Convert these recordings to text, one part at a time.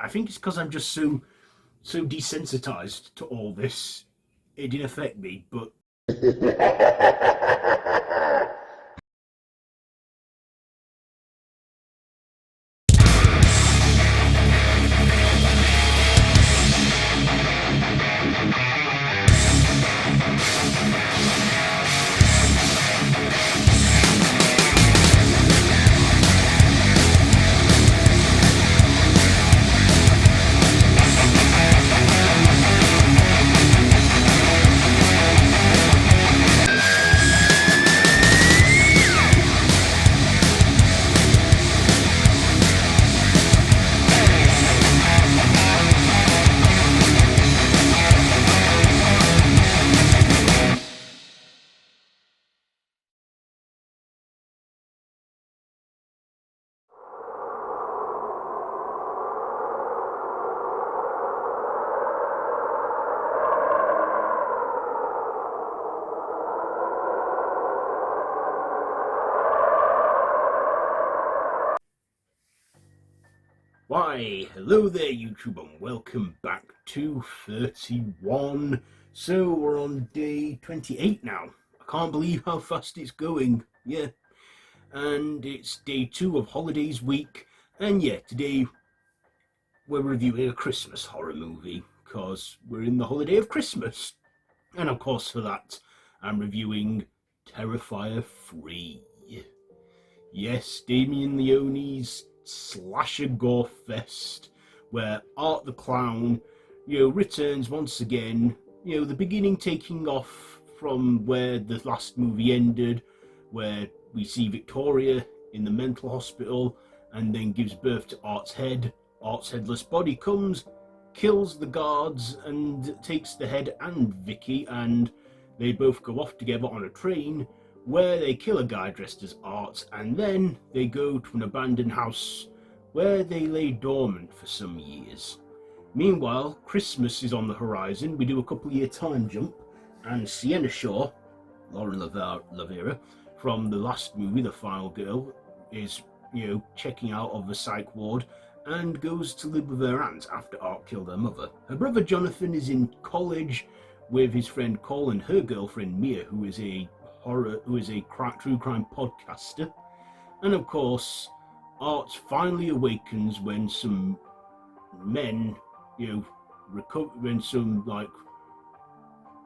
I think it's because I'm just so desensitized to all this. It didn't affect me, but why, hello there YouTube and welcome back to 31. So we're on day 28 now. I can't believe how fast it's going, yeah. And it's day 2 of holidays week, and yeah, today we're reviewing a Christmas horror movie, because we're in the holiday of Christmas. And of course for that, I'm reviewing Terrifier 3. Yes, Damien Leone's slasher gore fest, where Art the Clown, returns once again, the beginning taking off from where the last movie ended, where we see Victoria in the mental hospital and then gives birth to Art's head. Art's headless body comes, kills the guards and takes the head and Vicky, and they both go off together on a train where they kill a guy dressed as Art, and then they go to an abandoned house where they lay dormant for some years. Meanwhile, Christmas is on the horizon. We do a couple-year time jump, and Sienna Shaw, Lauren LaVera, from the last movie, The Final Girl, is, checking out of the psych ward and goes to live with her aunt after Art killed her mother. Her brother Jonathan is in college with his friend Cole and her girlfriend Mia, who is a true crime podcaster. And of course, Art finally awakens when some men, when some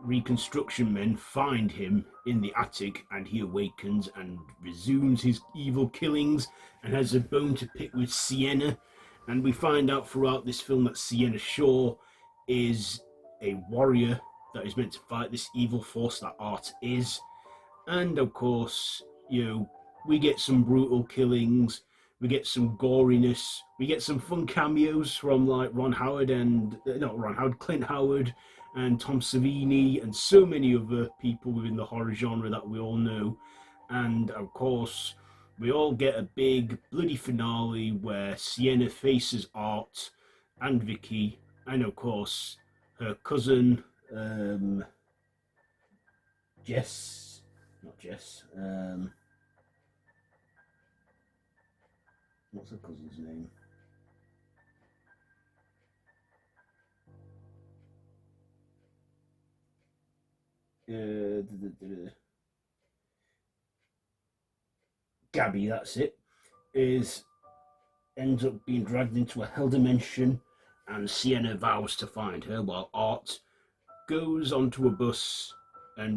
reconstruction men find him in the attic, and he awakens and resumes his evil killings and has a bone to pick with Sienna. And we find out throughout this film that Sienna Shaw is a warrior that is meant to fight this evil force that Art is. And of course, we get some brutal killings, we get some goriness, we get some fun cameos from Clint Howard and Tom Savini and so many other people within the horror genre that we all know. And of course, we all get a big bloody finale where Sienna faces Art and Vicky, and of course her cousin what's her cousin's name? Gabby, that's it, ends up being dragged into a hell dimension, and Sienna vows to find her, while Art goes onto a bus and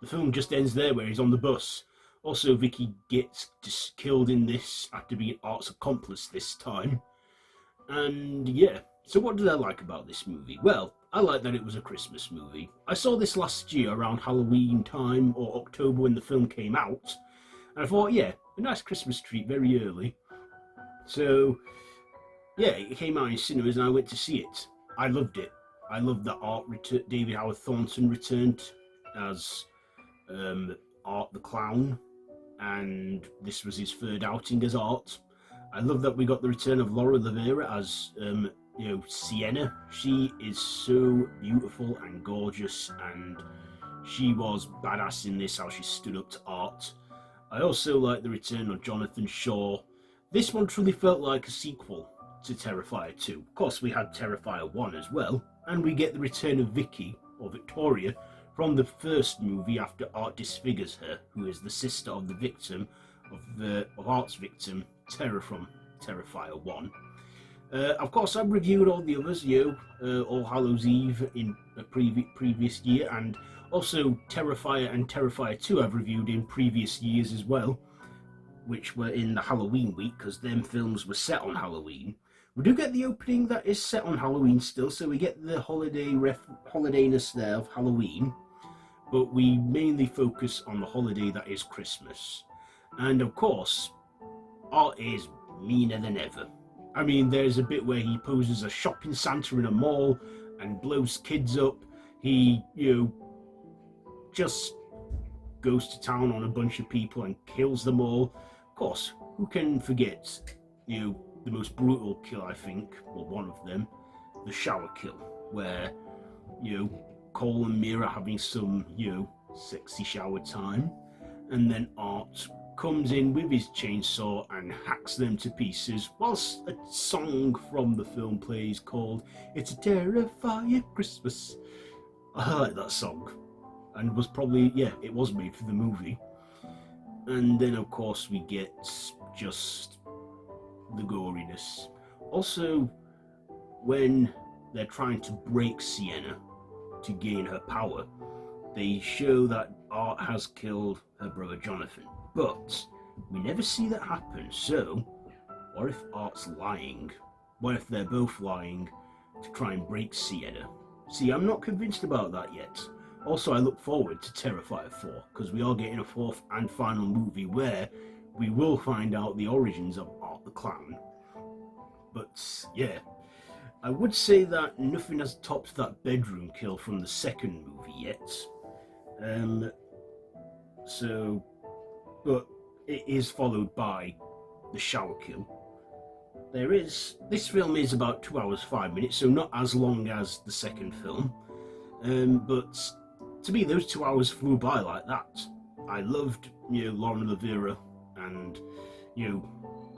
the film just ends there where he's on the bus. Also, Vicky gets just killed in this after being Art's accomplice this time. And yeah, so what did I like about this movie? Well, I like that it was a Christmas movie. I saw this last year around Halloween time or October when the film came out, and I thought, yeah, a nice Christmas treat very early. So yeah, it came out in cinemas and I went to see it. I loved it. I loved that David Howard Thornton returned as Art the Clown, and this was his third outing as Art. I love that we got the return of Laura LaVera as Sienna. She is so beautiful and gorgeous, and she was badass in this, how she stood up to Art. I also like the return of Jonathan Shaw, This one truly felt like a sequel to Terrifier 2. Of course, we had Terrifier 1 as well, and we get the return of Vicky, or Victoria, from the first movie after Art disfigures her, who is the sister of the victim, of Art's victim, Terror from Terrifier 1. Of course, I've reviewed all the others, All Hallows Eve in a previous year, and also Terrifier and Terrifier 2 I've reviewed in previous years as well, which were in the Halloween week, because them films were set on Halloween. We do get the opening that is set on Halloween still, so we get the holidayness there of Halloween, but we mainly focus on the holiday that is Christmas. And of course, Art is meaner than ever. I mean, there's a bit where he poses a shopping Santa in a mall and blows kids up. He, just goes to town on a bunch of people and kills them all. Of course, who can forget, the most brutal kill, I think, or one of them, the shower kill, where, Cole and Mira having some, sexy shower time, and then Art comes in with his chainsaw and hacks them to pieces, whilst a song from the film plays called It's a Terrifier Christmas. I like that song, and was probably, it was made for the movie. And then of course we get just the goriness. Also, when they're trying to break Sienna to gain her power, they show that Art has killed her brother Jonathan. But we never see that happen, so what if Art's lying? What if they're both lying to try and break Sienna? See, I'm not convinced about that yet. Also, I look forward to Terrifier 4, because we are getting a fourth and final movie where we will find out the origins of Art the Clown. But, yeah, I would say that nothing has topped that bedroom kill from the second movie yet. But it is followed by the shower kill. This film is about 2 hours 5 minutes, so not as long as the second film. But to me, those 2 hours flew by like that. I loved, Lauren LaVera and,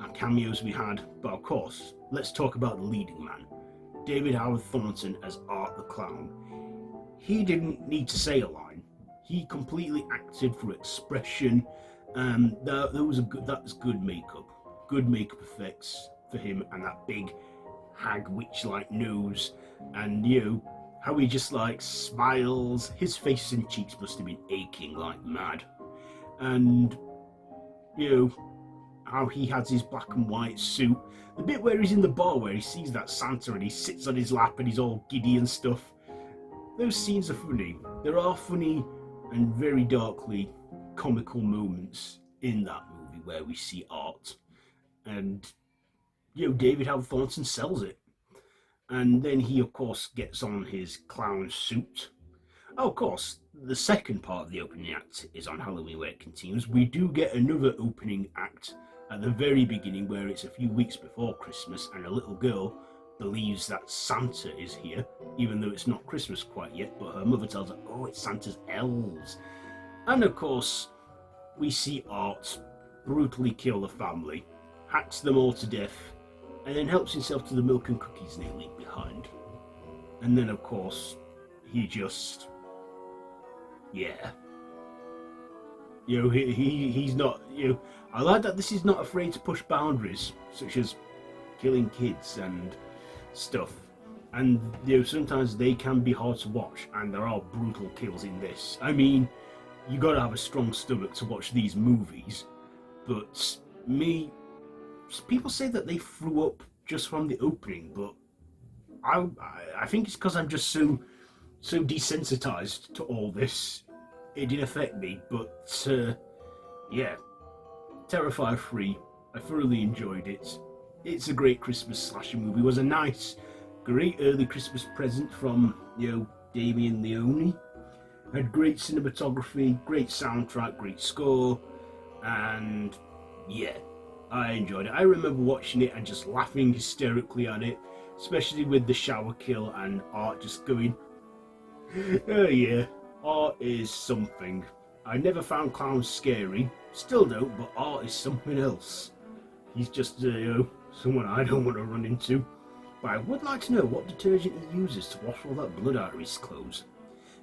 our cameos we had. But of course, let's talk about the leading man, David Howard Thornton as Art the Clown. He didn't need to say a line. He completely acted for expression. That was good makeup effects for him, and that big hag witch-like nose, and how he just smiles. His face and cheeks must have been aching like mad, and how he has his black and white suit. The bit where he's in the bar where he sees that Santa and he sits on his lap and he's all giddy and stuff. Those scenes are funny. There are funny and very darkly comical moments in that movie where we see Art, and David Howard Thornton sells it. And then he of course gets on his clown suit. Oh, of course, the second part of the opening act is on Halloween where it continues. We do get another opening act at the very beginning where it's a few weeks before Christmas and a little girl believes that Santa is here, even though it's not Christmas quite yet, but her mother tells her, oh, it's Santa's elves. And of course, we see Art brutally kill the family, hacks them all to death, and then helps himself to the milk and cookies they leave behind. And then of course, he just, he's not, I like that this is not afraid to push boundaries, such as killing kids and stuff. And, sometimes they can be hard to watch, and there are brutal kills in this. I mean, you gotta have a strong stomach to watch these movies, but people say that they threw up just from the opening, but I think it's because I'm just so desensitized to all this. It did affect me, but Terrifier 3, I thoroughly enjoyed it. It's a great Christmas slasher movie. It was a great early Christmas present from, Damien, Leone. Had great cinematography, great soundtrack, great score, and I enjoyed it. I remember watching it and just laughing hysterically at it, especially with the shower kill and Art just going, oh yeah, Art is something. I never found clowns scary, still don't, but Art is something else. he's just someone I don't want to run into. But I would like to know what detergent he uses to wash all that blood out of his clothes.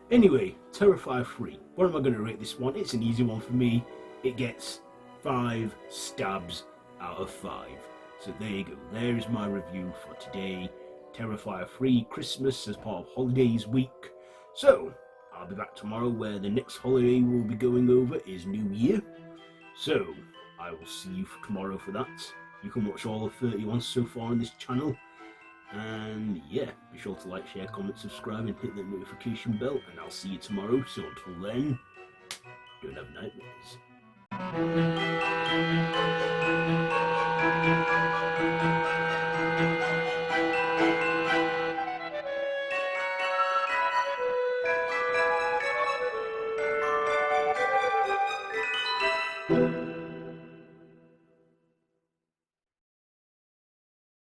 Anyway, Terrifier 3. What am I going to rate this one? It's an easy one for me. It gets 5 stabs out of 5. So there you go. There is my review for today. Terrifier 3 Christmas as part of Holidays Week. So, I'll be back tomorrow where the next holiday we'll be going over is New Year. So, I will see you for tomorrow for that. You can watch all of 31 so far on this channel. And yeah, be sure to like, share, comment, subscribe and hit that notification bell. And I'll see you tomorrow. So until then, don't have nightmares.